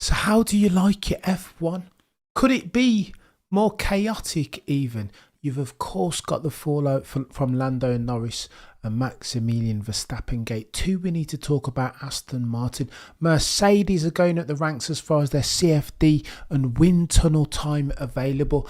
So how do you like your F1? Could it be more chaotic even? You've of course got the fallout from Lando and Norris and Maximilian Verstappen gate. Two, we need to talk about Aston Martin. Mercedes are going at the ranks as far as their CFD and wind tunnel time available.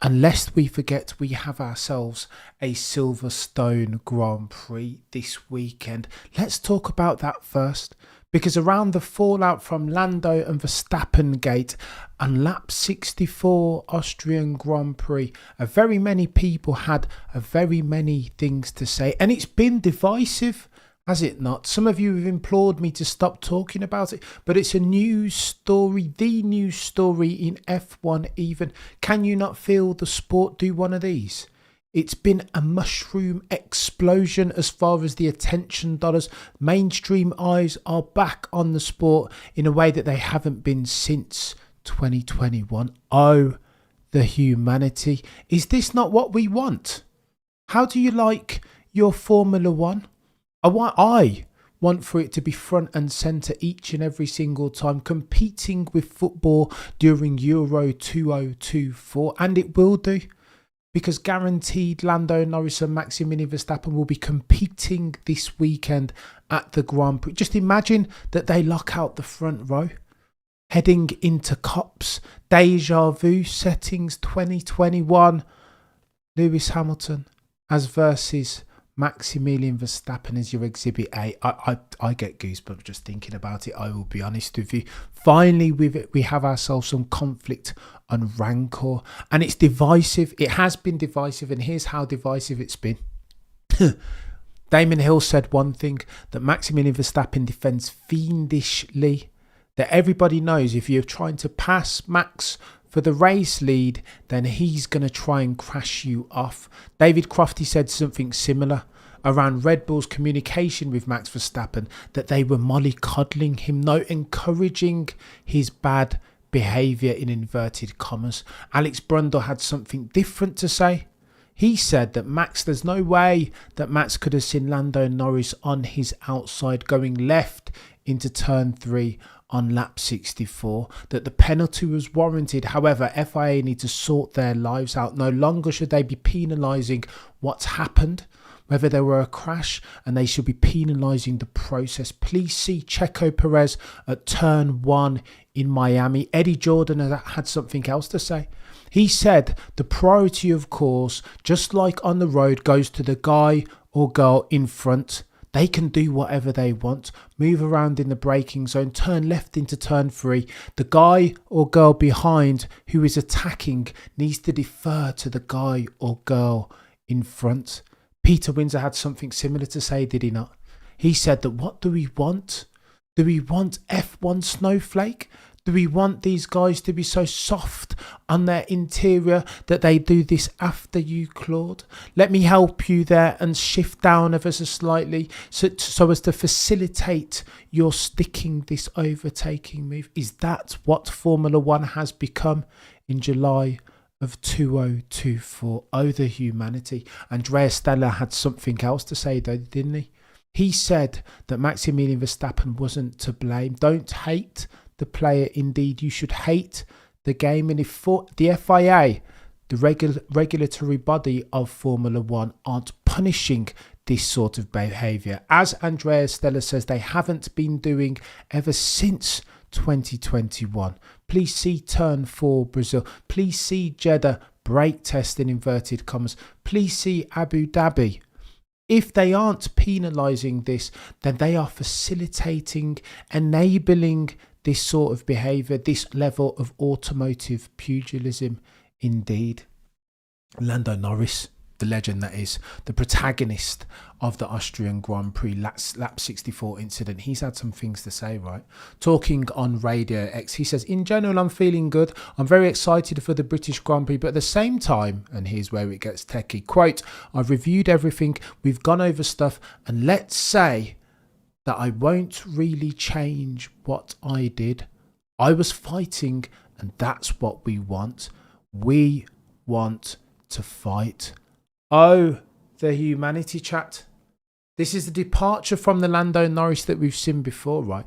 And lest we forget, we have ourselves a Silverstone Grand Prix this weekend. Let's talk about that first, because around the fallout from Lando and Verstappen gate and lap 64 Austrian Grand Prix, very many people had very many things to say, and it's been divisive, has it not? Some of you have implored me to stop talking about it, but it's a news story, the news story in F1 even. Can you not feel the sport do one of these? It's been a mushroom explosion as far as the attention dollars. Mainstream eyes are back on the sport in a way that they haven't been since 2021. Oh, the humanity. Is this not what we want? How do you like your Formula One? I want for it to be front and centre each and every single time, competing with football during Euro 2024, and it will do. Because guaranteed Lando Norris and Maximilian Verstappen will be competing this weekend at the Grand Prix. Just imagine that they lock out the front row, heading into COPs, deja vu settings 2021. Lewis Hamilton as versus Maximilian Verstappen as your Exhibit A. I get goosebumps just thinking about it, I will be honest with you. Finally, we have ourselves some conflict and rancor, and it's divisive. It has been divisive, and here's how divisive it's been. Damon Hill said one thing, that Maximilian Verstappen defends fiendishly, that everybody knows if you're trying to pass Max for the race lead, then he's going to try and crash you off. David Crofty said something similar around Red Bull's communication with Max Verstappen, that they were mollycoddling him, encouraging his bad behaviour in inverted commas. Alex Brundle had something different to say. He said that there's no way that Max could have seen Lando Norris on his outside going left into turn 3 on lap 64, that the penalty was warranted. However, FIA need to sort their lives out. No longer should they be penalising what's happened, whether there were a crash, and they should be penalising the process. Please see Checo Perez at turn 1 in Miami. Eddie Jordan had something else to say. He said the priority, of course, just like on the road, goes to the guy or girl in front. They can do whatever they want, move around in the braking zone, turn left into turn 3. The guy or girl behind who is attacking needs to defer to the guy or girl in front. Peter Windsor had something similar to say, did he not? He said that what do we want? Do we want F1 snowflake? Do we want these guys to be so soft on their interior that they do this after you, Claude? Let me help you there and shift down ever so slightly so as to facilitate your sticking this overtaking move. Is that what Formula One has become in July of 2024? Oh, the humanity. Andrea Stella had something else to say though, didn't he? He said that Maximilian Verstappen wasn't to blame. Don't hate the player, indeed you should hate the game. And if the FIA, the regulatory body of Formula One, aren't punishing this sort of behaviour, as Andrea Stella says they haven't been doing ever since 2021. Please see turn 4 Brazil. Please see Jeddah brake test in inverted commas. Please see Abu Dhabi. If they aren't penalising this, then they are facilitating, enabling this sort of behaviour, this level of automotive pugilism indeed. Lando Norris, the legend that is, the protagonist of the Austrian Grand Prix lap 64 incident, he's had some things to say, right? Talking on Radio X, he says, in general, I'm feeling good. I'm very excited for the British Grand Prix, but at the same time, and here's where it gets techie, quote, I've reviewed everything, we've gone over stuff, and let's say that I won't really change what I did. I was fighting, and that's what we want. We want to fight. Oh, the humanity, chat. This is the departure from the Lando Norris that we've seen before, right?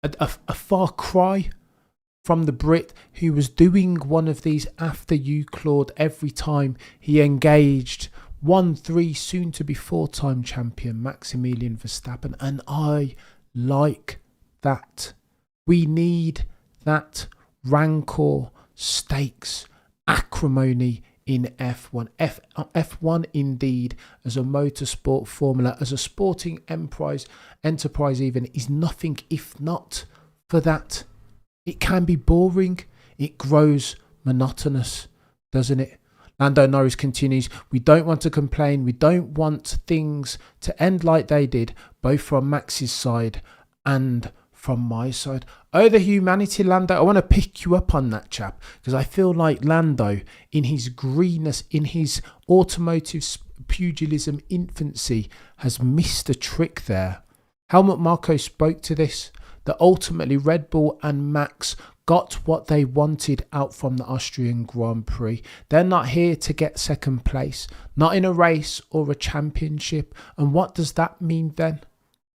A far cry from the Brit who was doing one of these after you, Claude, every time he engaged 1-3 soon to be 4-time champion Maximilian Verstappen. And I like that. We need that rancor, stakes, acrimony in F1. F1 indeed, as a motorsport formula, as a sporting enterprise even, is nothing if not for that. It can be boring. It grows monotonous, doesn't it? Lando Norris continues, we don't want to complain. We don't want things to end like they did, both from Max's side and from my side. Oh, the humanity, Lando. I want to pick you up on that, chap, because I feel like Lando, in his greenness, in his automotive pugilism infancy, has missed a trick there. Helmut Marko spoke to this, that ultimately Red Bull and Max got what they wanted out from the Austrian Grand Prix. They're not here to get second place, not in a race or a championship. And what does that mean then?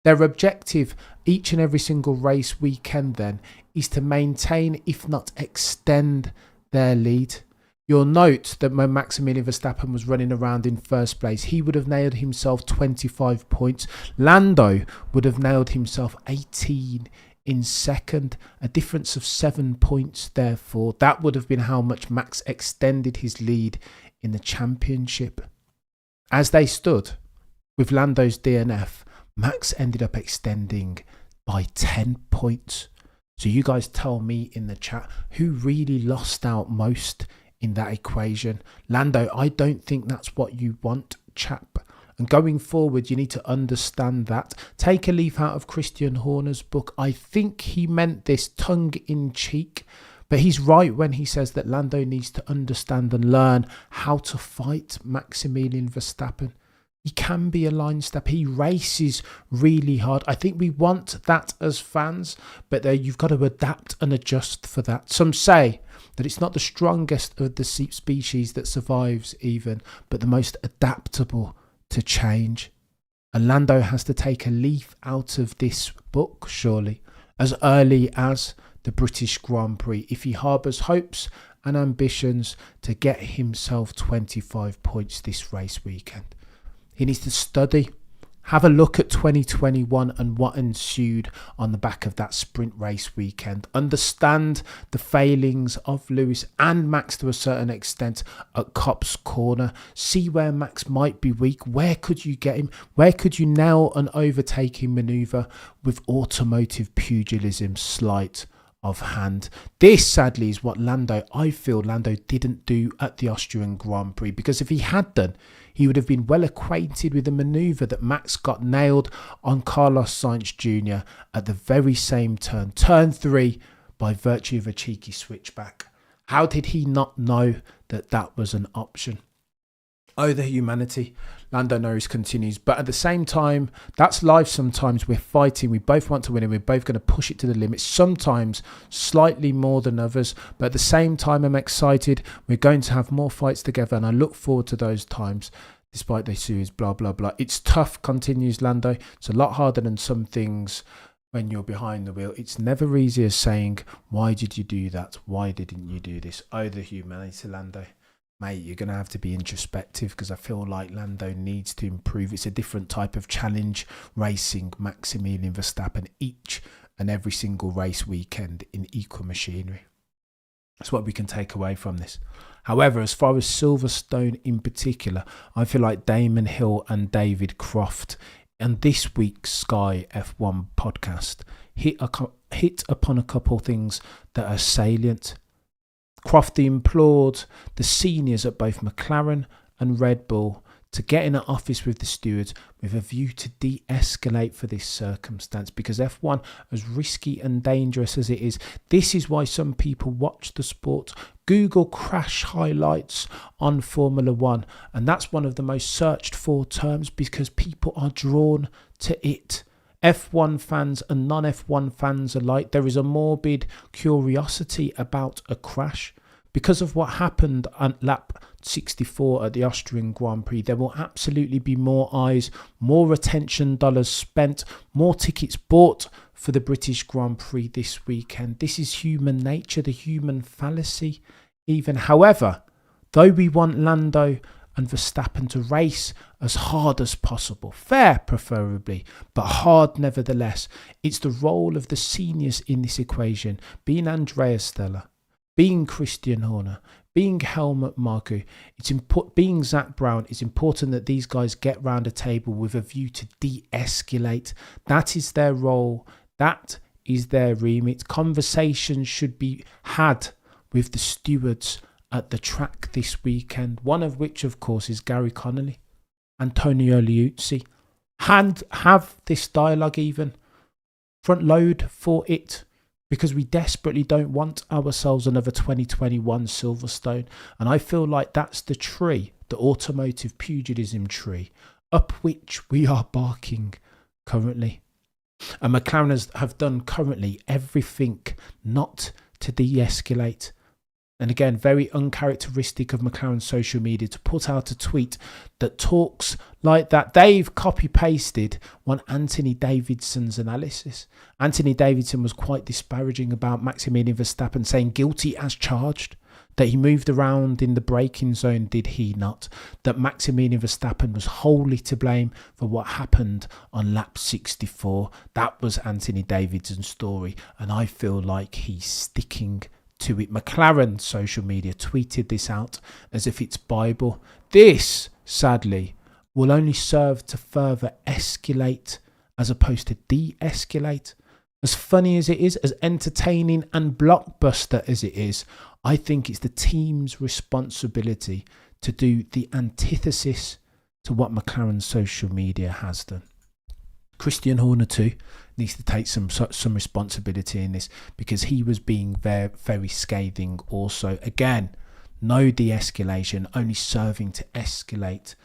Their objective each and every single race weekend then is to maintain, if not extend, their lead. You'll note that when Maximilian Verstappen was running around in first place, he would have nailed himself 25 points. Lando would have nailed himself 18 in second, a difference of 7 points therefore. That would have been how much Max extended his lead in the championship. As they stood, with Lando's DNF, Max ended up extending by 10 points. So you guys tell me in the chat, who really lost out most in that equation? Lando, I don't think that's what you want, chap. And going forward, you need to understand that. Take a leaf out of Christian Horner's book. I think he meant this tongue in cheek, but he's right when he says that Lando needs to understand and learn how to fight Maximilian Verstappen. He can be a line step. He races really hard. I think we want that as fans, but you've got to adapt and adjust for that. Some say that it's not the strongest of the species that survives even, but the most adaptable to change. And Lando has to take a leaf out of this book, surely, as early as the British Grand Prix, if he harbours hopes and ambitions to get himself 25 points this race weekend. He needs to study, have a look at 2021 and what ensued on the back of that sprint race weekend. Understand the failings of Lewis and Max to a certain extent at Copse Corner. See where Max might be weak. Where could you get him? Where could you nail an overtaking manoeuvre with automotive pugilism sleight of hand? This, sadly, is what I feel Lando didn't do at the Austrian Grand Prix, because if he had done, he would have been well acquainted with the manoeuvre that Max got nailed on Carlos Sainz Jr. at the very same turn 3, by virtue of a cheeky switchback. How did he not know that that was an option? Oh, the humanity. Lando Norris continues. But at the same time, that's life sometimes. We're fighting. We both want to win and we're both going to push it to the limit. Sometimes slightly more than others. But at the same time, I'm excited. We're going to have more fights together and I look forward to those times. Despite the series, blah, blah, blah. It's tough, continues Lando. It's a lot harder than some things when you're behind the wheel. It's never easy as saying, why did you do that? Why didn't you do this? Oh, the humanity, Lando. Mate, you're going to have to be introspective, because I feel like Lando needs to improve. It's a different type of challenge racing Maximilian Verstappen each and every single race weekend in equal machinery. That's what we can take away from this. However, as far as Silverstone in particular, I feel like Damon Hill and David Croft and this week's Sky F1 podcast hit upon a couple of things that are salient. Crofty implored the seniors at both McLaren and Red Bull to get in an office with the stewards with a view to de-escalate for this circumstance, because F1, as risky and dangerous as it is, this is why some people watch the sport. Google crash highlights on Formula One, and that's one of the most searched for terms because people are drawn to it. F1 fans and non-F1 fans alike, there is a morbid curiosity about a crash. because of what happened on lap 64 at the Austrian Grand Prix. There will absolutely be more eyes, more attention dollars spent, more tickets bought for the British Grand Prix this weekend. This is human nature, the human fallacy even. However, though we want Lando and Verstappen to race as hard as possible, fair preferably, but hard nevertheless, it's the role of the seniors in this equation, being Andrea Stella, being Christian Horner, being Helmut Marko, being Zach Brown. It's important that these guys get round a table with a view to de-escalate. That is their role. That is their remit. Conversations should be had with the stewards at the track this weekend, one of which, of course, is Gary Connolly, Antonio Liuzzi. Have this dialogue even. Front load for it, because we desperately don't want ourselves another 2021 Silverstone. And I feel like that's the tree, the automotive pugilism tree, up which we are barking currently. And McLaren have done currently everything not to de-escalate. And again, very uncharacteristic of McLaren's social media to put out a tweet that talks like that. They've copy-pasted one Anthony Davidson's analysis. Anthony Davidson was quite disparaging about Maximilian Verstappen, saying guilty as charged, that he moved around in the braking zone, did he not? That Maximilian Verstappen was wholly to blame for what happened on lap 64. That was Anthony Davidson's story, and I feel like he's sticking to it. McLaren social media tweeted this out as if it's Bible. This, sadly, will only serve to further escalate as opposed to de-escalate. As funny as it is, as entertaining and blockbuster as it is, I think it's the team's responsibility to do the antithesis to what McLaren's social media has done. Christian Horner too needs to take some responsibility in this, because he was being very, very scathing also. Again, no de-escalation, only serving to escalate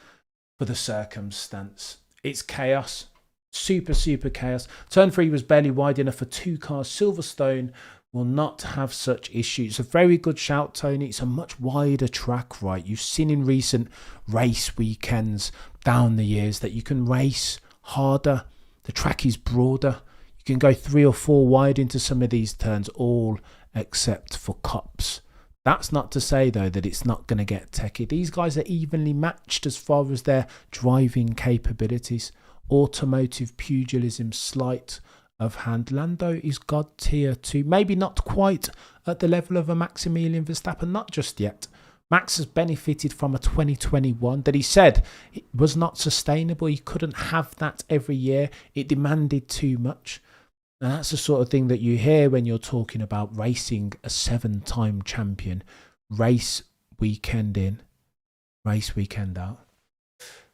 for the circumstance. It's chaos. Super chaos. Turn 3 was barely wide enough for 2 cars. Silverstone will not have such issues. A very good shout, Tony. It's a much wider track, right? You've seen in recent race weekends down the years that you can race harder. The track is broader. You can go 3 or 4 wide into some of these turns, all except for Cops. That's not to say, though, that it's not going to get techie. These guys are evenly matched as far as their driving capabilities. Automotive pugilism, sleight of hand. Lando is God tier too. Maybe not quite at the level of a Maximilian Verstappen, not just yet. Max has benefited from a 2021 that he said it was not sustainable. He couldn't have that every year. It demanded too much. And that's the sort of thing that you hear when you're talking about racing a 7-time champion. Race weekend in, race weekend out.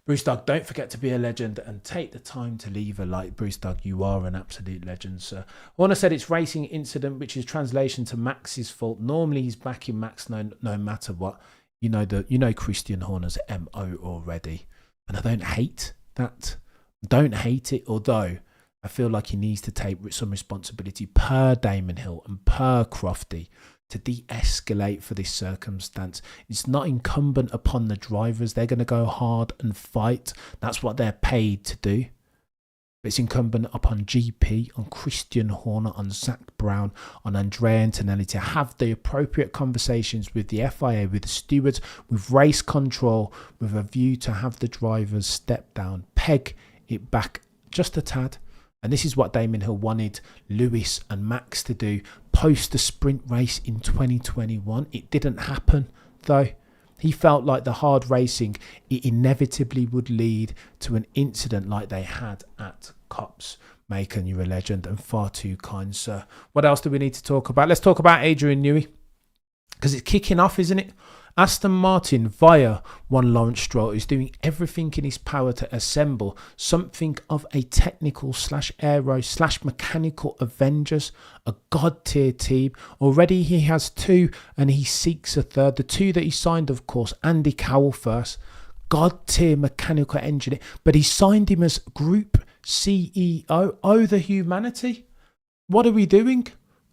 Bruce Dog, don't forget to be a legend and take the time to leave a like. Bruce Dog, you are an absolute legend, sir. Horner said it's racing incident, which is translation to Max's fault. Normally he's backing Max no matter what. You know Christian Horner's MO already. And I don't hate that. Don't hate it, although I feel like he needs to take some responsibility per Damon Hill and per Crofty to de-escalate for this circumstance. It's not incumbent upon the drivers. They're going to go hard and fight. That's what they're paid to do. But it's incumbent upon GP, on Christian Horner, on Zach Brown, on Andrea Antonelli to have the appropriate conversations with the FIA, with the stewards, with race control, with a view to have the drivers step down, peg it back just a tad. And this is what Damon Hill wanted Lewis and Max to do post the sprint race in 2021. It didn't happen, though. He felt like the hard racing, it inevitably would lead to an incident like they had at Cops. Macon, you're a legend and far too kind, sir. What else do we need to talk about? Let's talk about Adrian Newey, because it's kicking off, isn't it? Aston Martin, via one Lawrence Stroll, is doing everything in his power to assemble something of a technical /aero /mechanical Avengers, a god-tier team. Already he has 2 and he seeks a third. The 2 that he signed, of course, Andy Cowell first, god-tier mechanical engineer, but he signed him as Group CEO. Oh, the humanity. What are we doing?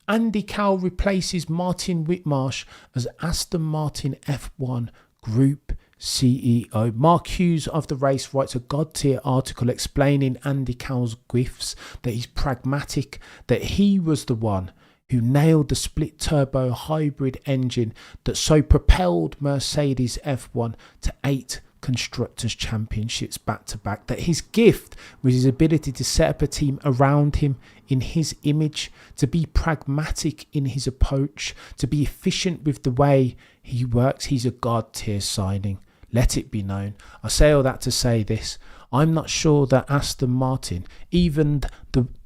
Andy Cowell replaces Martin Whitmarsh as Aston Martin F1 Group CEO. Mark Hughes of The Race writes a god-tier article explaining Andy Cowell's gifts, that he's pragmatic, that he was the one who nailed the split-turbo hybrid engine that so propelled Mercedes F1 to 8 Constructors' Championships back-to-back, that his gift was his ability to set up a team around him in his image, to be pragmatic in his approach, to be efficient with the way he works. He's a god-tier signing. Let it be known. I say all that to say this. I'm not sure that Aston Martin, even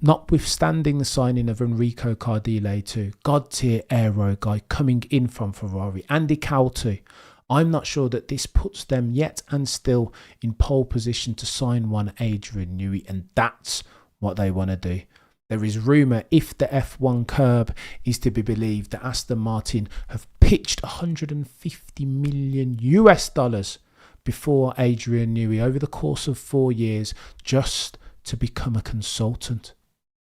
notwithstanding the signing of Enrico Cardile too, god-tier aero guy coming in from Ferrari, Andy Cowell too, I'm not sure that this puts them yet and still in pole position to sign one Adrian Newey, and that's what they want to do. There is rumour, if the F1 curb is to be believed, that Aston Martin have pitched $150 million before Adrian Newey over the course of 4 years just to become a consultant.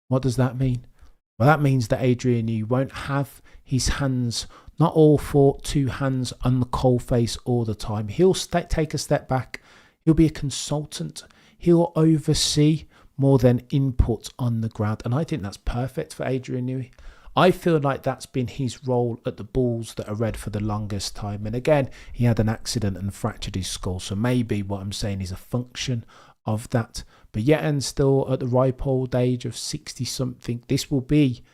What does that mean? Well, that means that Adrian Newey won't have his hands, not all two hands on the coalface all the time. He'll take a step back. He'll be a consultant. He'll oversee more than input on the ground. And I think that's perfect for Adrian Newey. I feel like that's been his role at the Bulls that are red for the longest time. And again, he had an accident and fractured his skull. So maybe what I'm saying is a function of that. But yet and still at the ripe old age of 60-something, this will be,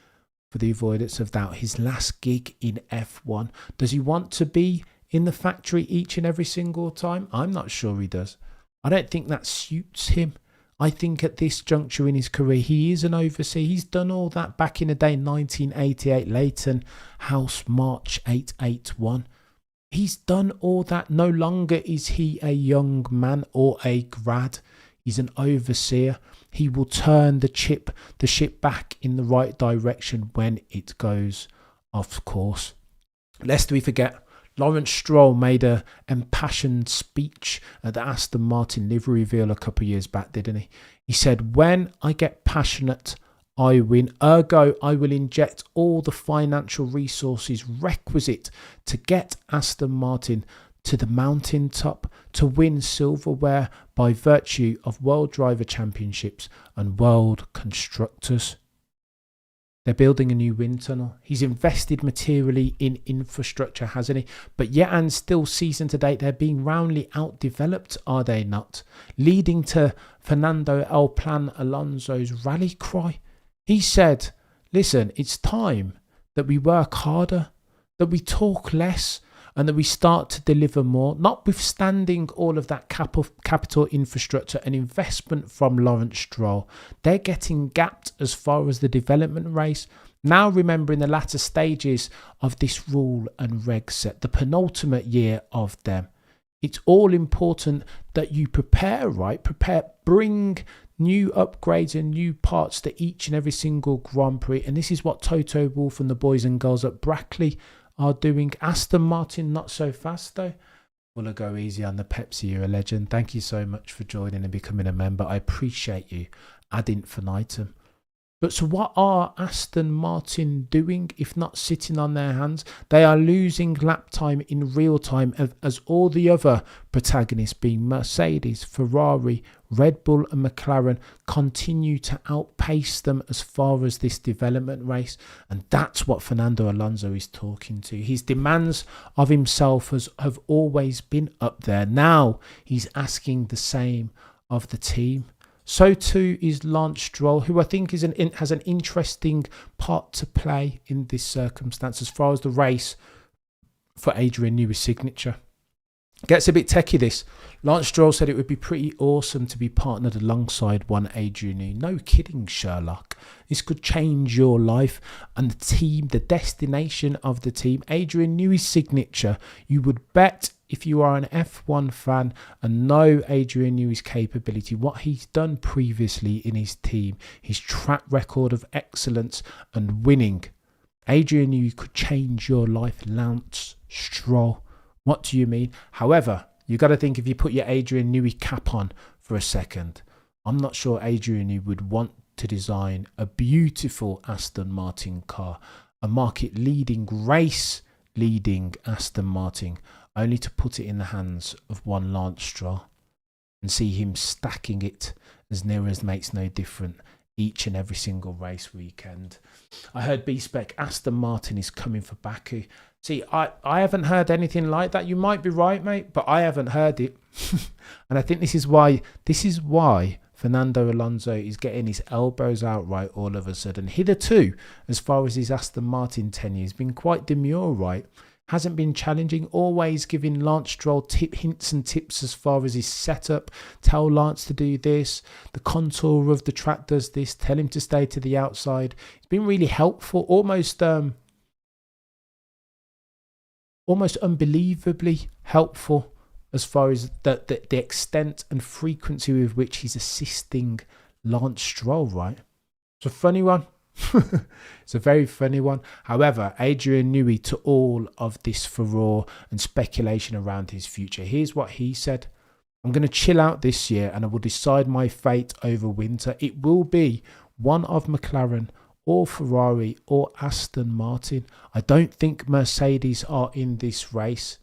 for the avoidance of doubt, his last gig in F1. Does he want to be in the factory each and every single time? I'm not sure he does. I don't think that suits him. I think at this juncture in his career, he is an overseer. He's done all that back in the day, 1988, Leighton House, March 881. He's done all that. No longer is he a young man or a grad. He's an overseer. He will turn the ship back in the right direction when it goes off course. Lest we forget, Lawrence Stroll made an impassioned speech at the Aston Martin livery reveal a couple of years back, didn't he? He said, "When I get passionate, I win. Ergo, I will inject all the financial resources requisite to get Aston Martin to the mountaintop, to win silverware by virtue of World Driver Championships and World Constructors." They're building a new wind tunnel. He's invested materially in infrastructure, hasn't he? But yet and still, season to date, they're being roundly outdeveloped, are they not? Leading to Fernando El Plan Alonso's rally cry. He said, listen, it's time that we work harder, that we talk less, and that we start to deliver more, notwithstanding all of that capital infrastructure and investment from Lawrence Stroll. They're getting gapped as far as the development race. Now remember, in the latter stages of this rule and reg set, the penultimate year of them, it's all important that you prepare, right? Bring new upgrades and new parts to each and every single Grand Prix. And this is what Toto Wolff and the boys and girls at Brackley are doing. Aston Martin, not so fast though. Will I go easy on the Pepsi? You're a legend. Thank you so much for joining and becoming a member. I appreciate you ad infinitum. But so what are Aston Martin doing if not sitting on their hands? They are losing lap time in real time as all the other protagonists, being Mercedes, Ferrari, Red Bull and McLaren, continue to outpace them as far as this development race. And that's what Fernando Alonso is talking to. His demands of himself have always been up there. Now he's asking the same of the team. So too is Lance Stroll, who I think has an interesting part to play in this circumstance as far as the race for Adrian Newey's signature. Gets a bit techie this. Lance Stroll said it would be pretty awesome to be partnered alongside one Adrian Newey. No kidding, Sherlock. This could change your life and the team, the destination of the team. Adrian Newey's signature, you would bet, if you are an F1 fan and know Adrian Newey's capability, what he's done previously in his team, his track record of excellence and winning, Adrian Newey could change your life. Lance Stroll. What do you mean? However, you got to think, if you put your Adrian Newey cap on for a second, I'm not sure Adrian Newey would want to design a beautiful Aston Martin car, a market-leading, race-leading Aston Martin, only to put it in the hands of one Lance Stroll and see him stacking it as near as makes no difference each and every single race weekend. I heard B-Spec, Aston Martin is coming for Baku. See, I haven't heard anything like that. You might be right, mate, but I haven't heard it. And I think this is why Fernando Alonso is getting his elbows out right all of a sudden. Hitherto, as far as his Aston Martin tenure, he's been quite demure, right? Hasn't been challenging, always giving Lance Stroll hints and tips as far as his setup. Tell Lance to do this. The contour of the track does this. Tell him to stay to the outside. It's been really helpful, almost unbelievably helpful as far as the extent and frequency with which he's assisting Lance Stroll, right? It's a funny one. It's a very funny one. However, Adrian Newey, to all of this furore and speculation around his future, here's what he said. I'm going to chill out this year and I will decide my fate over winter. It will be one of McLaren or Ferrari or Aston Martin. I don't think Mercedes are in this race.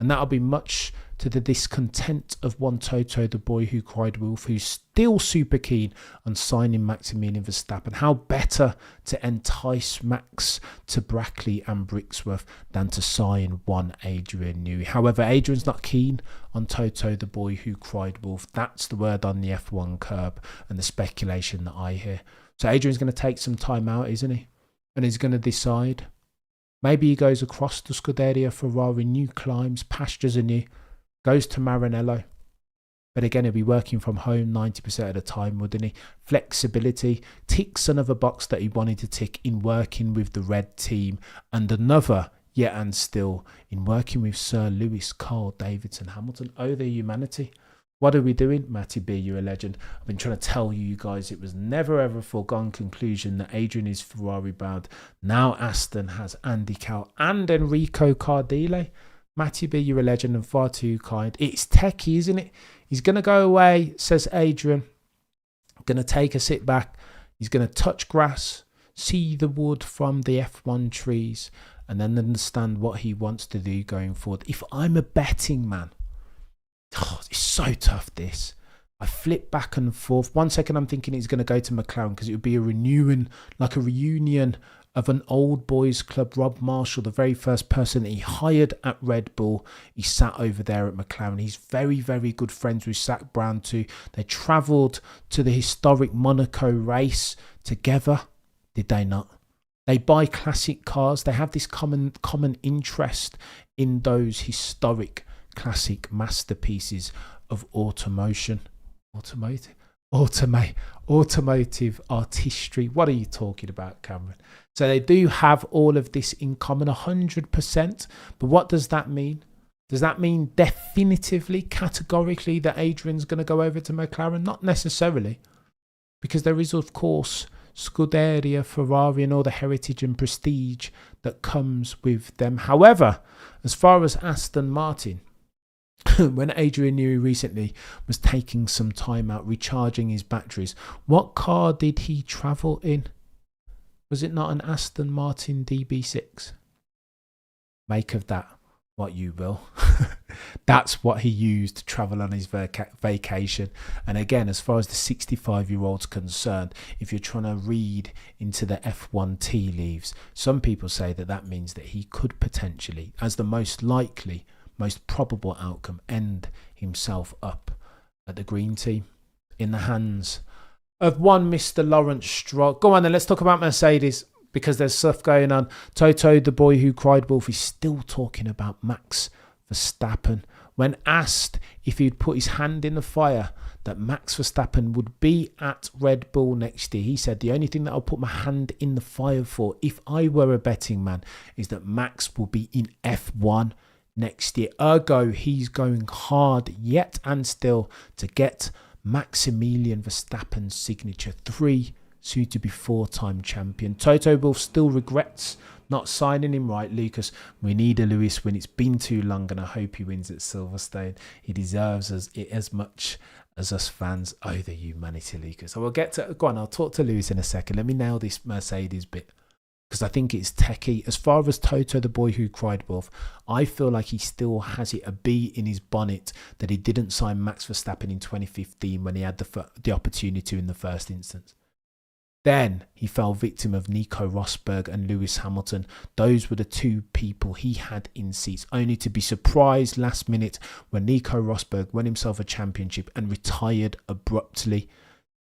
And that'll be much to the discontent of one Toto, the boy who cried wolf, who's still super keen on signing Maximilian Verstappen. How better to entice Max to Brackley and Brixworth than to sign one Adrian Newey. However, Adrian's not keen on Toto, the boy who cried wolf. That's the word on the F1 curb and the speculation that I hear. So Adrian's going to take some time out, isn't he? And he's going to decide. Maybe he goes across to Scuderia Ferrari, new climbs, pastures anew, goes to Maranello. But again, he'll be working from home 90% of the time, wouldn't he? Flexibility, ticks another box that he wanted to tick in working with the red team, and another, yet and still, in working with Sir Lewis, Carl, Davidson, Hamilton. Oh, the humanity. What are we doing? Matty B, you're a legend. I've been trying to tell you guys it was never ever a foregone conclusion that Adrian is Ferrari bound. Now Aston has Andy Cal and Enrico Cardile. Matty B, you're a legend and far too kind. It's techie, isn't it? He's going to go away, says Adrian. Going to take a sit back. He's going to touch grass, see the wood from the F1 trees, and then understand what he wants to do going forward. If I'm a betting man, it's so tough, this. I flip back and forth. 1 second I'm thinking he's going to go to McLaren because it would be a reunion of an old boys club. Rob Marshall, the very first person that he hired at Red Bull, he sat over there at McLaren. He's very, very good friends with Zach Brown too. They travelled to the historic Monaco race together. Did they not? They buy classic cars. They have this common interest in those historic classic masterpieces of automotive artistry. What are you talking about, Cameron? So they do have all of this in common 100%. But what does that mean? Does that mean definitively, categorically, that Adrian's going to go over to McLaren? Not necessarily. Because there is, of course, Scuderia, Ferrari and all the heritage and prestige that comes with them. However, as far as Aston Martin, when Adrian Newey recently was taking some time out recharging his batteries, what car did he travel in? Was it not an Aston Martin DB6? Make of that what you will. That's what he used to travel on his vacation. And again, as far as the 65-year-old's concerned, if you're trying to read into the F1 tea leaves, some people say that that means that he could potentially, as the most likely, most probable outcome, end himself up at the green team in the hands of one Mr. Lawrence Stroll. Go on then, let's talk about Mercedes because there's stuff going on. Toto, the boy who cried wolf, is still talking about Max Verstappen. When asked if he'd put his hand in the fire that Max Verstappen would be at Red Bull next year, he said, the only thing that I'll put my hand in the fire for if I were a betting man is that Max will be in F1 next year. Ergo, he's going hard yet and still to get Maximilian Verstappen's signature. 3, soon to be 4-time champion. Toto Wolff still regrets not signing him. Right, Lucas, we need a Lewis win. It's been too long and I hope he wins at Silverstone. He deserves it as much as us fans. Oh, the humanity, Lucas. So we'll get to, go on, I'll talk to Lewis in a second. Let me nail this Mercedes bit, because I think it's techie. As far as Toto, the boy who cried wolf, I feel like he still has it a bee in his bonnet that he didn't sign Max Verstappen in 2015 when he had the opportunity to in the first instance. Then he fell victim of Nico Rosberg and Lewis Hamilton. Those were the two people he had in seats, only to be surprised last minute when Nico Rosberg won himself a championship and retired abruptly.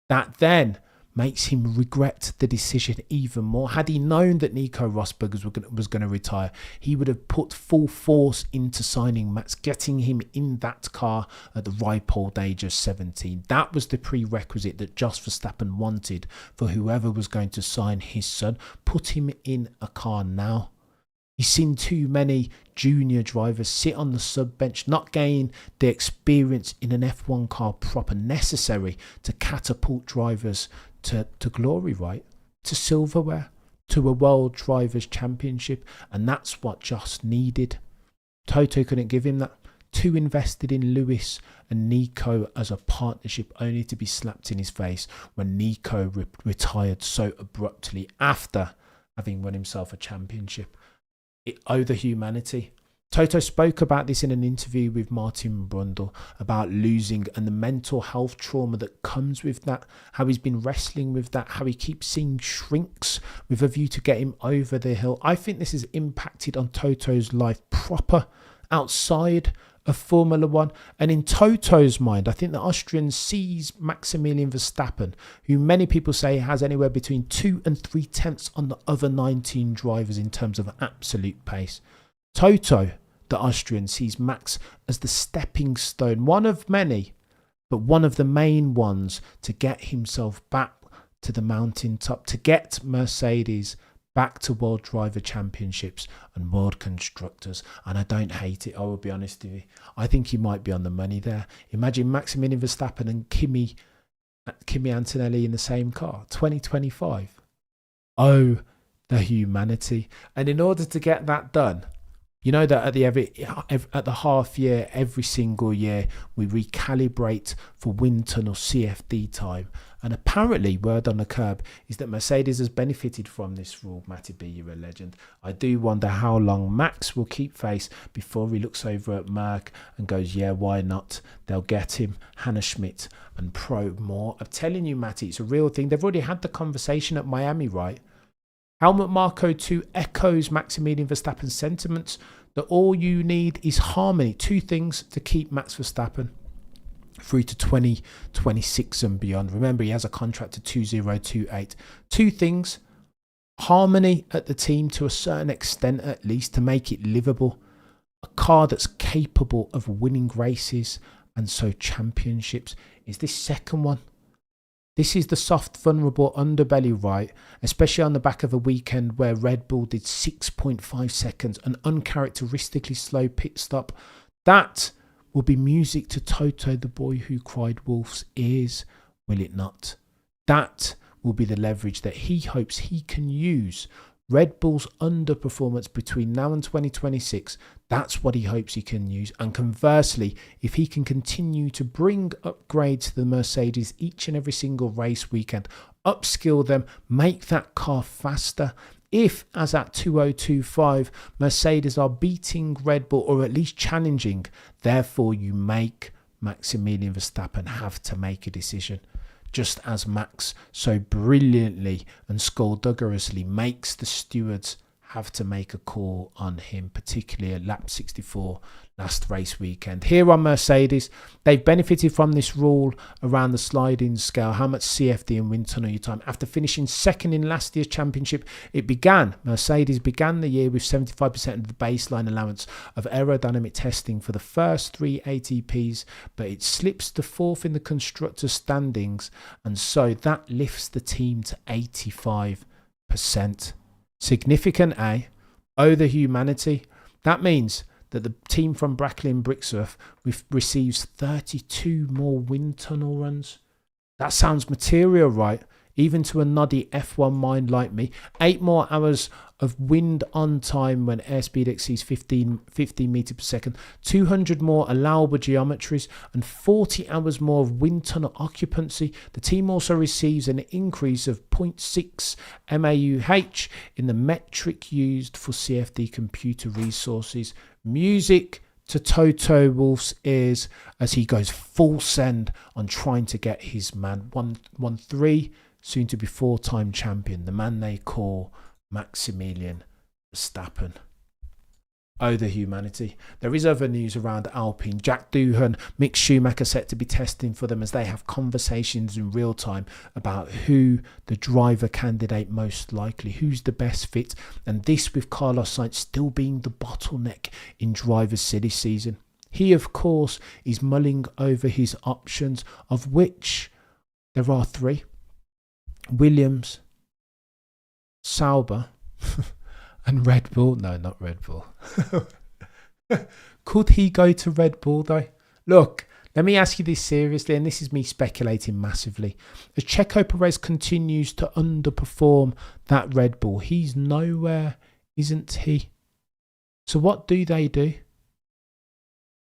That then makes him regret the decision even more. Had he known that Nico Rosberg was going to retire, he would have put full force into signing Max, getting him in that car at the ripe old age of 17. That was the prerequisite that Jos Verstappen wanted for whoever was going to sign his son. Put him in a car now. He's seen too many junior drivers sit on the sub bench, not gain the experience in an F1 car proper necessary to catapult drivers to glory, right? To silverware, to a World Drivers' Championship. And that's what Jos needed. Toto couldn't give him that. Too invested in Lewis and Nico as a partnership, only to be slapped in his face when Nico retired so abruptly after having won himself a championship. The humanity. Toto spoke about this in an interview with Martin Brundle about losing and the mental health trauma that comes with that, how he's been wrestling with that, how he keeps seeing shrinks with a view to get him over the hill. I think this has impacted on Toto's life proper outside of Formula One. And in Toto's mind, I think the Austrian sees Maximilian Verstappen, who many people say has anywhere between 2 and 3 tenths on the other 19 drivers in terms of absolute pace. Toto, the Austrian, sees Max as the stepping stone, one of many, but one of the main ones to get himself back to the mountaintop, to get Mercedes back to World Driver Championships and World Constructors. And I don't hate it, I will be honest with you. I think he might be on the money there. Imagine Maximilian Verstappen and Kimi Antonelli in the same car, 2025. Oh, the humanity. And in order to get that done, you know that at the half year, every single year, we recalibrate for wind tunnel CFD time. And apparently, word on the curb is that Mercedes has benefited from this rule. Matty B, you're a legend. I do wonder how long Max will keep face before he looks over at Merck and goes, yeah, why not? They'll get him, Hannah Schmidt and probe more. I'm telling you, Matty, it's a real thing. They've already had the conversation at Miami, right? Helmut Marko 2 echoes Maximilian Verstappen's sentiments that all you need is harmony. 2 things to keep Max Verstappen through to 2026 and beyond. Remember, he has a contract to 2028. 2 things: harmony at the team to a certain extent, at least, to make it livable. A car that's capable of winning races and so championships. Is this second one? This is the soft, vulnerable underbelly, right? Especially on the back of a weekend where Red Bull did 6.5 seconds, an uncharacteristically slow pit stop. That will be music to Toto, the boy who cried wolf's ears, will it not? That will be the leverage that he hopes he can use. Red Bull's underperformance between now and 2026, that's what he hopes he can use. And conversely, if he can continue to bring upgrades to the Mercedes each and every single race weekend, upskill them, make that car faster. If, as at 2025, Mercedes are beating Red Bull or at least challenging, therefore you make Maximilian Verstappen have to make a decision. Just as Max so brilliantly and skullduggerously makes the stewards have to make a call on him, particularly at lap 64 last race weekend. Here on Mercedes, they've benefited from this rule around the sliding scale, how much CFD and wind tunnel your time. After finishing second in last year's championship, Mercedes began the year with 75% of the baseline allowance of aerodynamic testing for the first 3 ATPs, but it slips to 4th in the constructors' standings, and so that lifts the team to 85%. Significant, eh? Oh, the humanity. That means that the team from Brackley and Brixworth receives 32 more wind tunnel runs. That sounds material, right? even to a noddy F1 mind like me. 8 more hours of wind on time when airspeed exceeds 15 meters per second, 200 more allowable geometries, and 40 hours more of wind tunnel occupancy. The team also receives an increase of 0.6 MAUH in the metric used for CFD computer resources. Music to Toto Wolff's ears as he goes full send on trying to get his man 1-3, soon to be 4-time champion, the man they call Maximilian Verstappen. Oh, the humanity. There is other news around Alpine. Jack Doohan, Mick Schumacher set to be testing for them as they have conversations in real time about who the driver candidate most likely, who's the best fit. And this with Carlos Sainz still being the bottleneck in driver's silly season. He, of course, is mulling over his options, of which there are 3. Williams, Sauber, and Red Bull. No, not Red Bull. Could he go to Red Bull though? Look, let me ask you this seriously, and this is me speculating massively. As Checo Perez continues to underperform that Red Bull, he's nowhere, isn't he? So what do they do?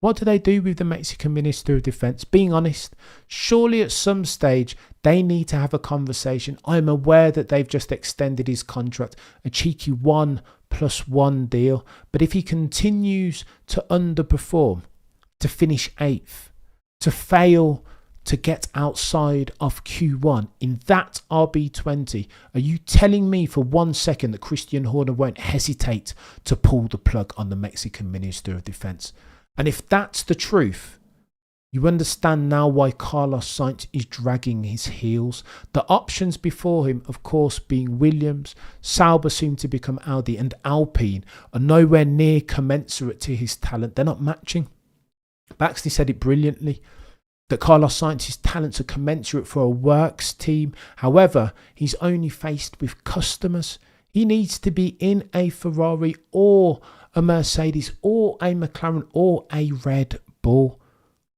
What do they do with the Mexican Minister of Defense? Being honest, surely at some stage they need to have a conversation. I'm aware that they've just extended his contract, a cheeky 1+1 deal. But if he continues to underperform, to finish 8th, to fail to get outside of Q1 in that RB20, are you telling me for 1 second that Christian Horner won't hesitate to pull the plug on the Mexican Minister of Defense? And if that's the truth, you understand now why Carlos Sainz is dragging his heels. The options before him, of course, being Williams, Sauber soon to become Audi, and Alpine are nowhere near commensurate to his talent. They're not matching. Baxley said it brilliantly, that Carlos Sainz's talents are commensurate for a works team. However, he's only faced with customers. He needs to be in a Ferrari or a Mercedes or a McLaren or a Red Bull.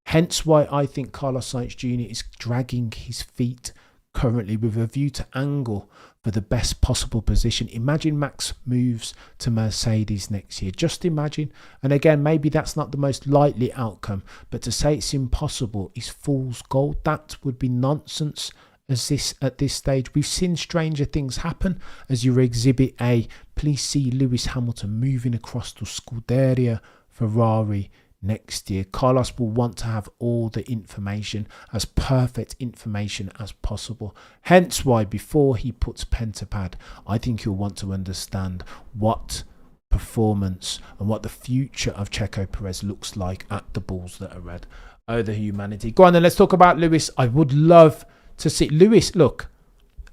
Hence why I think Carlos Sainz Jr. is dragging his feet currently with a view to angle for the best possible position. Imagine Max moves to Mercedes next year. Just imagine. And again, maybe that's not the most likely outcome, but to say it's impossible is fool's gold. That would be nonsense. At this stage, we've seen stranger things happen. As your Exhibit A, please see Lewis Hamilton moving across to Scuderia Ferrari next year. Carlos will want to have all the information, as perfect information as possible. Hence why before he puts pen to pad, I think he'll want to understand what performance and what the future of Checo Perez looks like at the Bulls that are red. Oh, the humanity. Go on then, let's talk about Lewis. I would love to see Lewis. Look,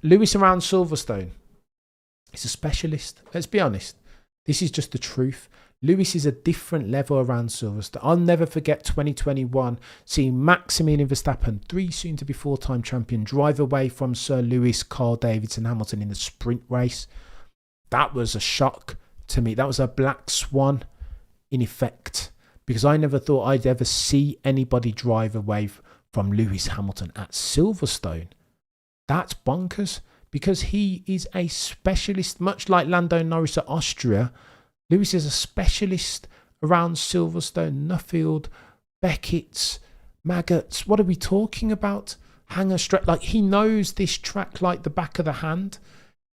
Lewis around Silverstone, he's a specialist. Let's be honest. This is just the truth. Lewis is a different level around Silverstone. I'll never forget 2021, seeing Maximilian Verstappen, 3 soon to be 4-time champion, drive away from Sir Lewis, Carl Davidson, Hamilton in the sprint race. That was a shock to me. That was a black swan in effect, because I never thought I'd ever see anybody drive away from Lewis Hamilton at Silverstone. That's bonkers, because he is a specialist, much like Lando Norris at Austria. Lewis is a specialist around Silverstone, Nuffield, Beckett's, Maggots. What are we talking about? Hanger Straight. Like, he knows this track like the back of the hand.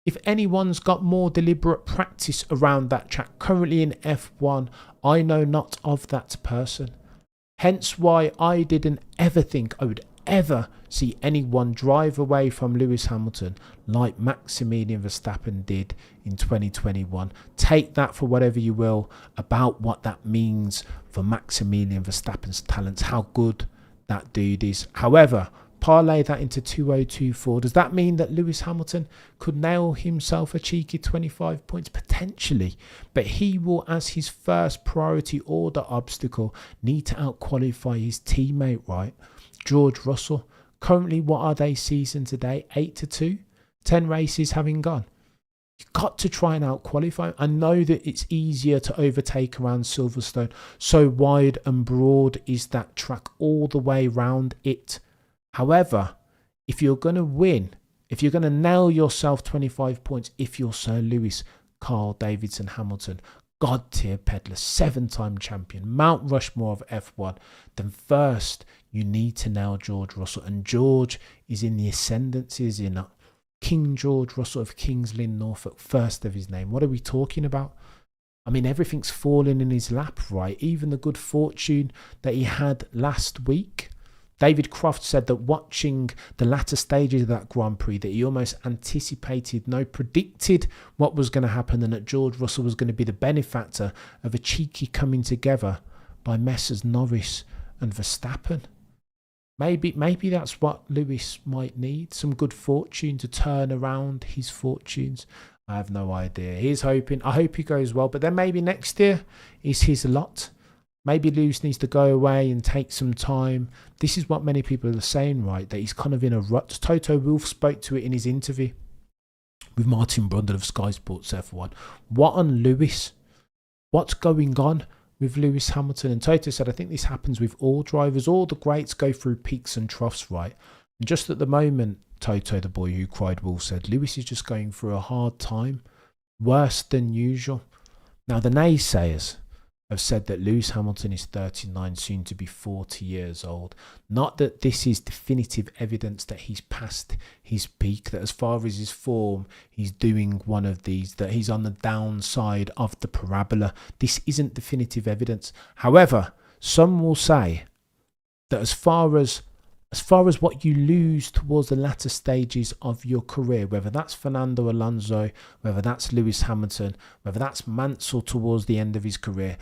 If anyone's got more deliberate practice around that track currently in F1, I know not of that person. Hence why I didn't ever think I would ever see anyone drive away from Lewis Hamilton like Maximilian Verstappen did in 2021. Take that for whatever you will about what that means for Maximilian Verstappen's talents, how good that dude is. However, parlay that into 2024. Does that mean that Lewis Hamilton could nail himself a cheeky 25 points? Potentially. But he will, as his first priority order obstacle, need to outqualify his teammate, right? George Russell. Currently, what are they season today? 8-2? 10 races having gone. You've got to try and outqualify. I know that it's easier to overtake around Silverstone. So wide and broad is that track all the way round it. However, if you're going to win If you're going to nail yourself 25 points, if you're Sir Lewis Carl Davidson Hamilton, God tier peddler, 7-time champion, Mount Rushmore of F1, then first you need to nail George Russell. And George is in the ascendancy, is in King George Russell of King's Lynn, Norfolk, first of his name. What are we talking about? I mean, everything's falling in his lap, right? Even the good fortune that he had last week. David Croft said that watching the latter stages of that Grand Prix, that he almost anticipated, predicted what was going to happen, and that George Russell was going to be the benefactor of a cheeky coming together by Messrs Norris and Verstappen. Maybe that's what Lewis might need, some good fortune to turn around his fortunes. I have no idea. He's hoping. I hope he goes well, but then maybe next year is his lot. Maybe Lewis needs to go away and take some time. This is what many people are saying, right? That he's kind of in a rut. Toto Wolff spoke to it in his interview with Martin Brundle of Sky Sports F1. What on Lewis? What's going on with Lewis Hamilton? And Toto said, I think this happens with all drivers. All the greats go through peaks and troughs, right? And just at the moment, Toto, the boy who cried wolf, said, Lewis is just going through a hard time. Worse than usual. Now, the naysayers have said that Lewis Hamilton is 39, soon to be 40 years old. Not that this is definitive evidence that he's past his peak, that as far as his form, he's doing one of these, that he's on the downside of the parabola. This isn't definitive evidence. However, some will say that as far as what you lose towards the latter stages of your career, whether that's Fernando Alonso, whether that's Lewis Hamilton, whether that's Mansell towards the end of his career,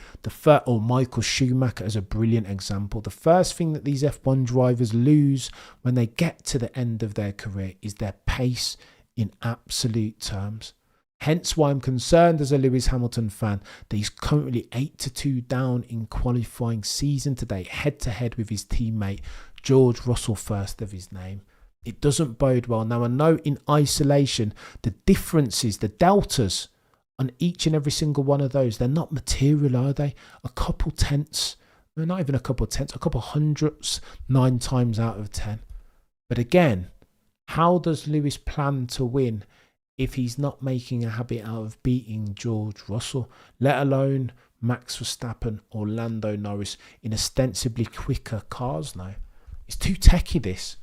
or Michael Schumacher as a brilliant example, the first thing that these F1 drivers lose when they get to the end of their career is their pace in absolute terms. Hence why I'm concerned as a Lewis Hamilton fan that he's currently 8-2 down in qualifying season today, head-to-head with his teammate George Russell, first of his name. It doesn't bode well. Now, I know in isolation, the differences, the deltas on each and every single one of those, they're not material, are they? A couple tenths, not even a couple tenths, a couple hundredths, 9 times out of 10. But again, how does Lewis plan to win if he's not making a habit out of beating George Russell, let alone Max Verstappen or Lando Norris in ostensibly quicker cars now? It's too techy, this.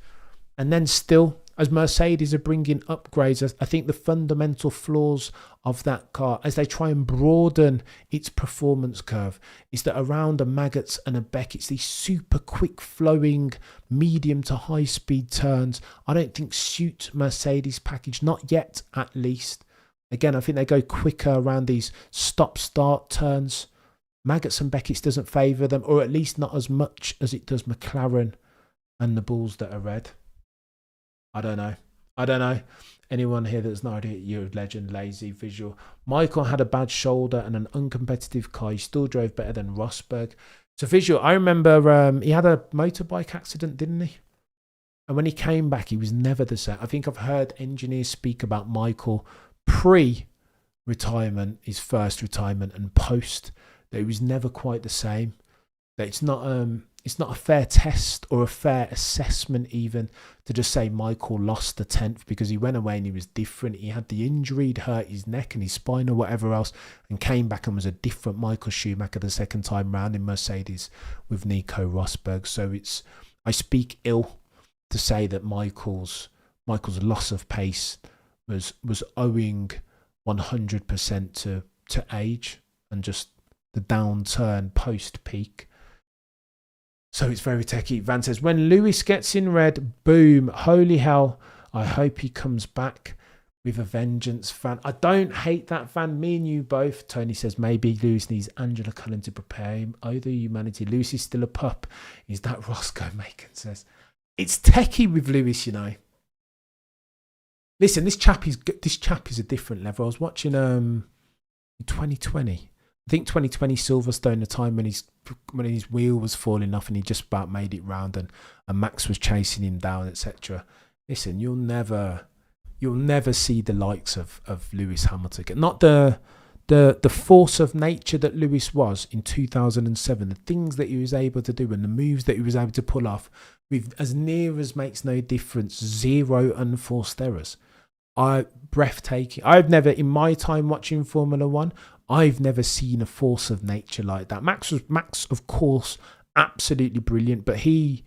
And then still, as Mercedes are bringing upgrades, I think the fundamental flaws of that car, as they try and broaden its performance curve, is that around a Maggots and a Beckett's, these super quick flowing medium to high speed turns, I don't think suit Mercedes package, not yet at least. Again, I think they go quicker around these stop-start turns. Maggots and Beckett's doesn't favour them, or at least not as much as it does McLaren and the Bulls that are red. I don't know. Anyone here that's no idea, you're a legend, lazy, visual. Michael had a bad shoulder and an uncompetitive car. He still drove better than Rosberg. So visual, I remember he had a motorbike accident, didn't he? And when he came back, he was never the same. I think I've heard engineers speak about Michael pre-retirement, his first retirement, and post, that he was never quite the same. That it's not a fair test or a fair assessment even to just say Michael lost the 10th, because he went away and he was different. He had the injury, he'd hurt his neck and his spine or whatever else, and came back and was a different Michael Schumacher the second time round in Mercedes with Nico Rosberg. So I speak ill to say that Michael's loss of pace was owing 100% to age and just the downturn post peak. So it's very techy. Van says, when Lewis gets in red, boom, holy hell, I hope he comes back with a vengeance, Van. I don't hate that, Van. Me and you both. Tony says, maybe Lewis needs Angela Cullen to prepare him. Oh, the humanity. Lewis is still a pup. Is that Roscoe Macon says. It's techie with Lewis, you know. Listen, this chap is a different level. I was watching 2020. I think 2020 Silverstone, the time when his wheel was falling off and he just about made it round and Max was chasing him down, etc. Listen, you'll never see the likes of Lewis Hamilton again. Not the the force of nature that Lewis was in 2007, the things that he was able to do and the moves that he was able to pull off with, as near as makes no difference, 0 unforced errors. Breathtaking. I've never, in my time watching Formula One, I've never seen a force of nature like that. Max, of course, absolutely brilliant, but he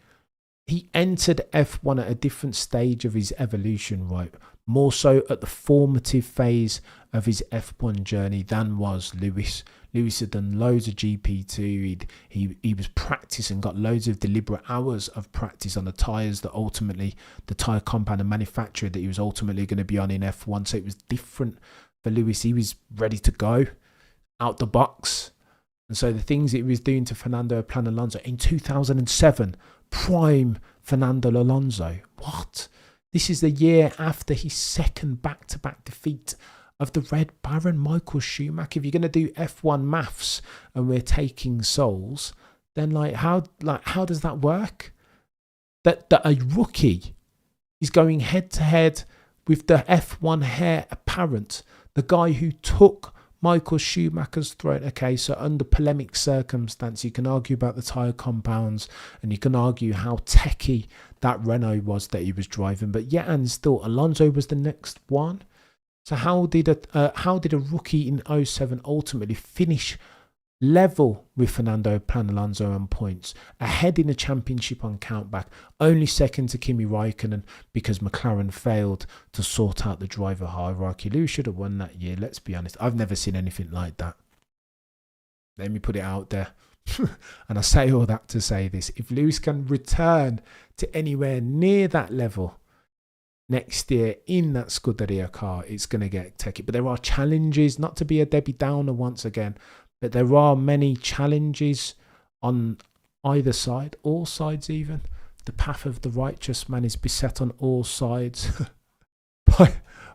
entered F1 at a different stage of his evolution, right? More so at the formative phase of his F1 journey than was Lewis. Lewis had done loads of GP2. He was practicing, got loads of deliberate hours of practice on the tyres that ultimately, the tyre compound and manufacturer that he was ultimately going to be on in F1. So it was different for Lewis. He was ready to go out the box. And so the things that he was doing to Fernando Alonso in 2007, prime Fernando Alonso. What? This is the year after his second back-to-back defeat of the Red Baron, Michael Schumacher. If you're going to do F1 maths and we're taking souls, then how does that work? That a rookie is going head-to-head with the F1 heir apparent, the guy who took Michael Schumacher's throat. Okay, so under polemic circumstance, you can argue about the tyre compounds and you can argue how techie that Renault was that he was driving, but yet and still, Alonso was the next one. So how did a rookie in 07 ultimately finish level with Fernando Alonso on points, ahead in the championship on countback, only second to Kimi Raikkonen because McLaren failed to sort out the driver hierarchy? Lewis should have won that year, let's be honest. I've never seen anything like that. Let me put it out there. And I say all that to say this. If Lewis can return to anywhere near that level next year in that Scuderia car, it's going to get techy. But there are challenges, not to be a Debbie Downer once again, but there are many challenges on either side, all sides even. The path of the righteous man is beset on all sides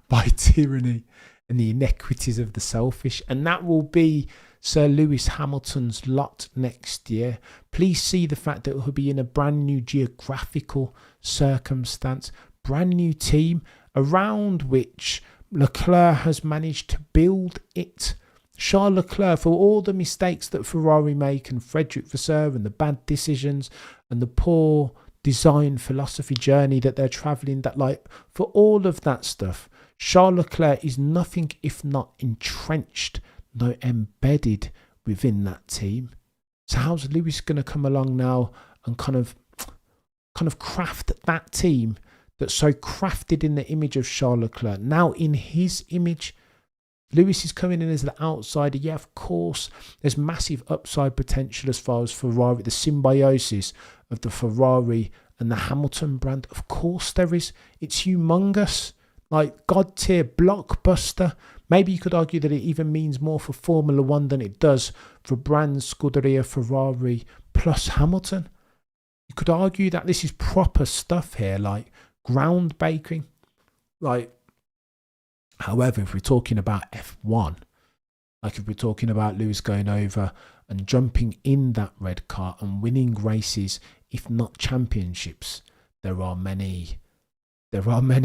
by tyranny and the inequities of the selfish. And that will be Sir Lewis Hamilton's lot next year. Please see the fact that it will be in a brand new geographical circumstance, brand new team around which Leclerc has managed to build it. Charles Leclerc, for all the mistakes that Ferrari make and Frederick Vasseur and the bad decisions and the poor design philosophy journey that they're travelling, for all of that stuff, Charles Leclerc is nothing if not entrenched, no, embedded within that team. So how's Lewis going to come along now and kind of craft that team that's so crafted in the image of Charles Leclerc, now in his image? Lewis is coming in as the outsider. Yeah, of course, there's massive upside potential as far as Ferrari, the symbiosis of the Ferrari and the Hamilton brand. Of course there is. It's humongous, God tier, blockbuster. Maybe you could argue that it even means more for Formula One than it does for brands Scuderia, Ferrari plus Hamilton. You could argue that this is proper stuff here, groundbreaking. However, if we're talking about F1, if we're talking about Lewis going over and jumping in that red car and winning races, if not championships, there are many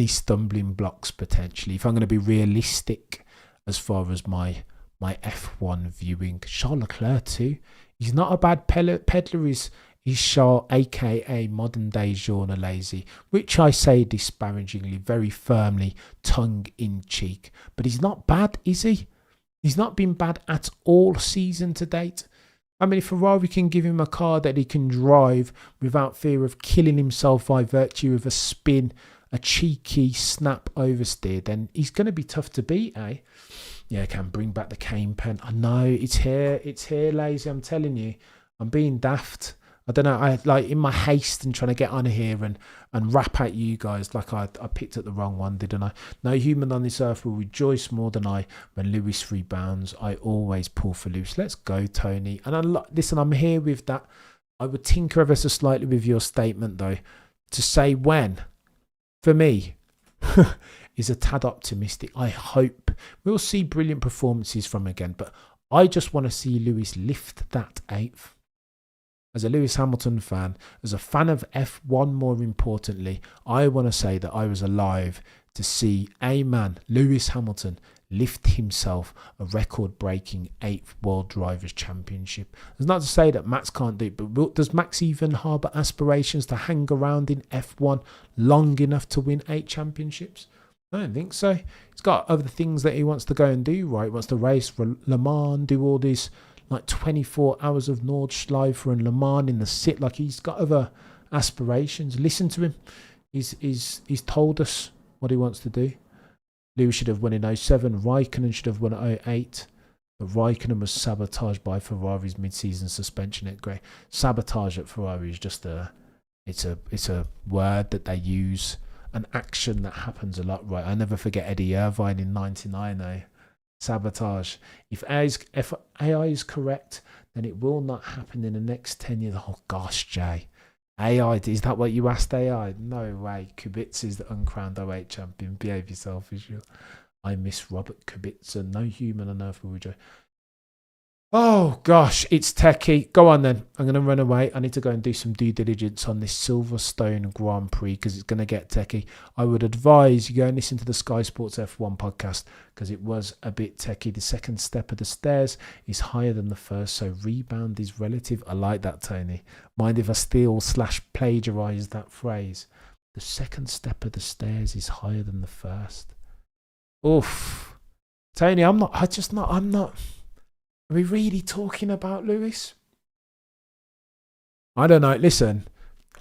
stumbling blocks potentially. If I'm going to be realistic as far as my F1 viewing, Charles Leclerc too. He's not a bad peddler. He's Charles, aka modern day Jean Alesi, which I say disparagingly, very firmly, tongue in cheek. But he's not bad, is he? He's not been bad at all season to date. I mean, if Ferrari can give him a car that he can drive without fear of killing himself by virtue of a spin, a cheeky snap oversteer, then he's going to be tough to beat, eh? Yeah, can bring back the cane pen. I know, it's here, lazy, I'm telling you. I'm being daft. I don't know, in my haste and trying to get on here and rap at you guys, I picked up the wrong one, didn't I? No human on this earth will rejoice more than I when Lewis rebounds. I always pull for Lewis. Let's go, Tony. And listen, I'm here with that. I would tinker ever so slightly with your statement, though, to say when, for me, is a tad optimistic. I hope we'll see brilliant performances from him again, but I just want to see Lewis lift that 8th. As a Lewis Hamilton fan, as a fan of F1 more importantly, I want to say that I was alive to see a man, Lewis Hamilton, lift himself a record-breaking 8th World Drivers' Championship. It's not to say that Max can't do it, but does Max even harbour aspirations to hang around in F1 long enough to win 8 championships? I don't think so. He's got other things that he wants to go and do, right? He wants to race for Le Mans, do all these like 24 hours of Nordschleife and Le Mans in the sit. Like, he's got other aspirations. Listen to him. He's told us what he wants to do. Lewis should have won in 07. Raikkonen should have won at 08. But Raikkonen was sabotaged by Ferrari's mid-season suspension at Grey. Sabotage at Ferrari is just it's a word that they use, an action that happens a lot, right? I never forget Eddie Irvine in 99, though. Sabotage. If AI is correct, then it will not happen in the next 10 years. Oh gosh, Jay. AI, is that what you asked AI? No way. Kubica is the uncrowned 08 champion. Behave yourself, Israel. I miss Robert Kubica. No human on earth will rejoice. Oh gosh, it's techie. Go on then. I'm going to run away. I need to go and do some due diligence on this Silverstone Grand Prix because it's going to get techie. I would advise you go and listen to the Sky Sports F1 podcast because it was a bit techie. The second step of the stairs is higher than the first, so rebound is relative. I like that, Tony. Mind if I steal/plagiarise that phrase? The second step of the stairs is higher than the first. Oof. Tony, I'm not. Are we really talking about Lewis? I don't know. Listen,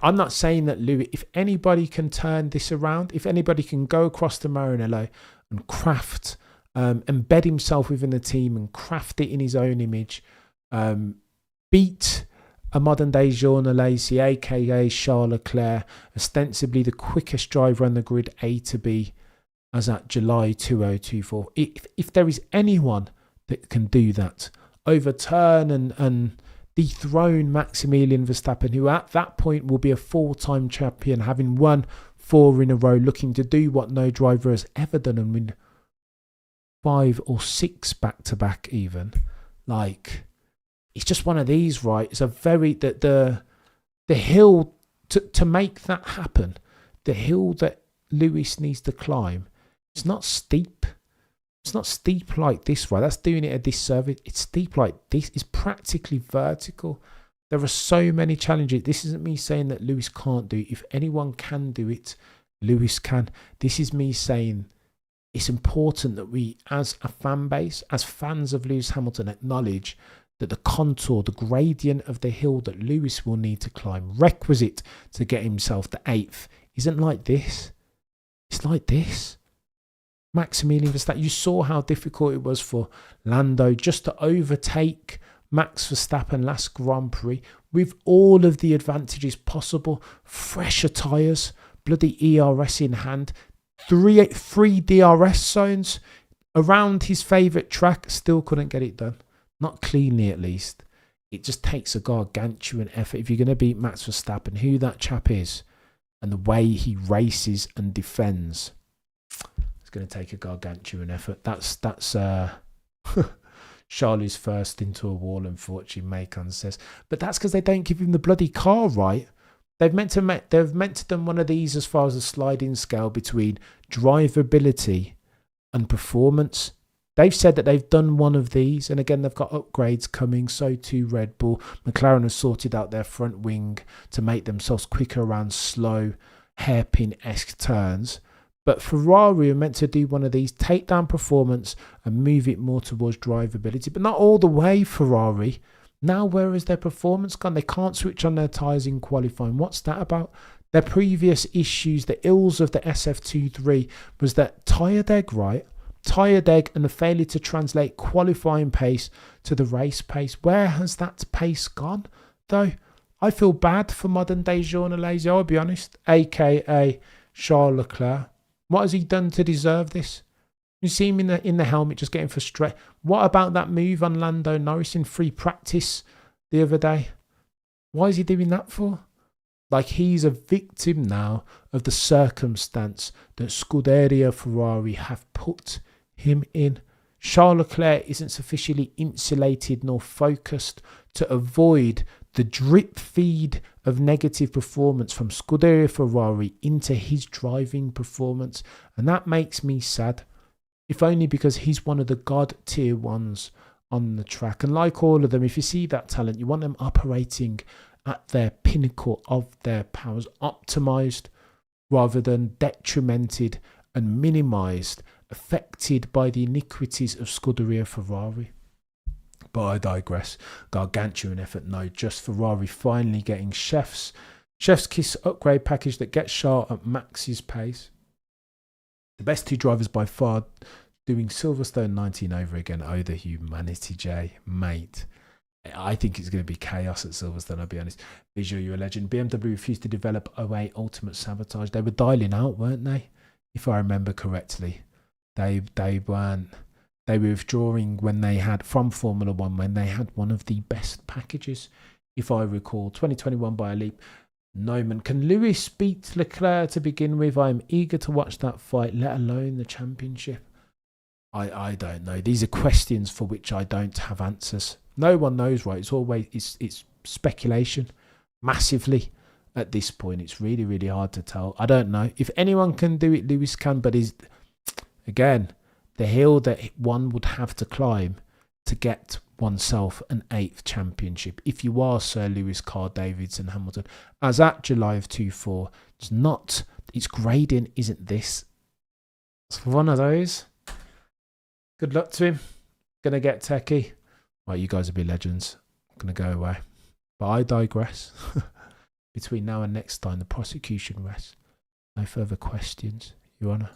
I'm not saying that Lewis, if anybody can turn this around, if anybody can go across to Maranello and craft, embed himself within the team and craft it in his own image, beat a modern day Jean Alesi, aka Charles Leclerc, ostensibly the quickest driver on the grid, A to B, as at July 2024. If there is anyone that can do that, overturn and dethrone Maximilian Verstappen, who at that point will be a 4-time champion, having won 4 in a row, looking to do what no driver has ever done and win 5 or 6 back-to-back even. Like, it's just one of these, right? It's a very, the hill, to make that happen, the hill that Lewis needs to climb, it's not steep. It's not steep like this, right? That's doing it a disservice. It's steep like this. It's practically vertical. There are so many challenges. This isn't me saying that Lewis can't do it. If anyone can do it, Lewis can. This is me saying it's important that we, as a fan base, as fans of Lewis Hamilton, acknowledge that the contour, the gradient of the hill that Lewis will need to climb, requisite to get himself to 8th, isn't like this. It's like this. Maximilian Verstappen, you saw how difficult it was for Lando just to overtake Max Verstappen last Grand Prix with all of the advantages possible. Fresher tyres, bloody ERS in hand, three DRS zones around his favourite track, still couldn't get it done. Not cleanly, at least. It just takes a gargantuan effort. If you're going to beat Max Verstappen, who that chap is, and the way he races and defends, it's going to take a gargantuan effort. That's Charlie's first into a wall, unfortunately, Macon says. But that's because they don't give him the bloody car, right? They've meant to done one of these as far as a sliding scale between drivability and performance. They've said that they've done one of these, and again, they've got upgrades coming. So too Red Bull. McLaren has sorted out their front wing to make themselves quicker around slow, hairpin-esque turns. But Ferrari are meant to do one of these, take down performance and move it more towards drivability. But not all the way, Ferrari. Now, where is their performance gone? They can't switch on their tyres in qualifying. What's that about? Their previous issues, the ills of the SF23, was that tyre deg, right? Tyre deg and the failure to translate qualifying pace to the race pace. Where has that pace gone, though? I feel bad for modern day Jean Alesi, I'll be honest, a.k.a. Charles Leclerc. What has he done to deserve this? You see him in the helmet just getting frustrated. What about that move on Lando Norris in free practice the other day? Why is he doing that for? Like, he's a victim now of the circumstance that Scuderia Ferrari have put him in. Charles Leclerc isn't sufficiently insulated nor focused to avoid the drip feed of negative performance from Scuderia Ferrari into his driving performance. And that makes me sad, if only because he's one of the god tier ones on the track. And like all of them, if you see that talent, you want them operating at their pinnacle of their powers, optimized rather than detrimented and minimized, affected by the iniquities of Scuderia Ferrari. But I digress. Gargantuan effort, no, just Ferrari finally getting chef's kiss upgrade package that gets Charles at Max's pace. The best two drivers by far, doing Silverstone 19 over again. Oh, the humanity, Jay, mate. I think it's going to be chaos at Silverstone, I'll be honest. Visual, you're a legend. BMW refused to develop 08 Ultimate Sabotage. They were dialing out, weren't they? If I remember correctly. They weren't. They were withdrawing when they had, from Formula One, when they had one of the best packages, if I recall. 2021 by a leap. Neumann. Can Lewis beat Leclerc to begin with? I'm eager to watch that fight, let alone the championship. I don't know. These are questions for which I don't have answers. No one knows, right? It's always it's speculation, massively. At this point, it's really, really hard to tell. I don't know. If anyone can do it, Lewis can. But he's, again, the hill that one would have to climb to get oneself an 8th championship. If you are Sir Lewis, Carl Davidson, Hamilton, as at July of 24, it's not. Its grading isn't this. It's one of those. Good luck to him. Gonna get techie. Right, you guys will be legends. I'm gonna go away. But I digress. Between now and next time, the prosecution rests. No further questions, Your Honour.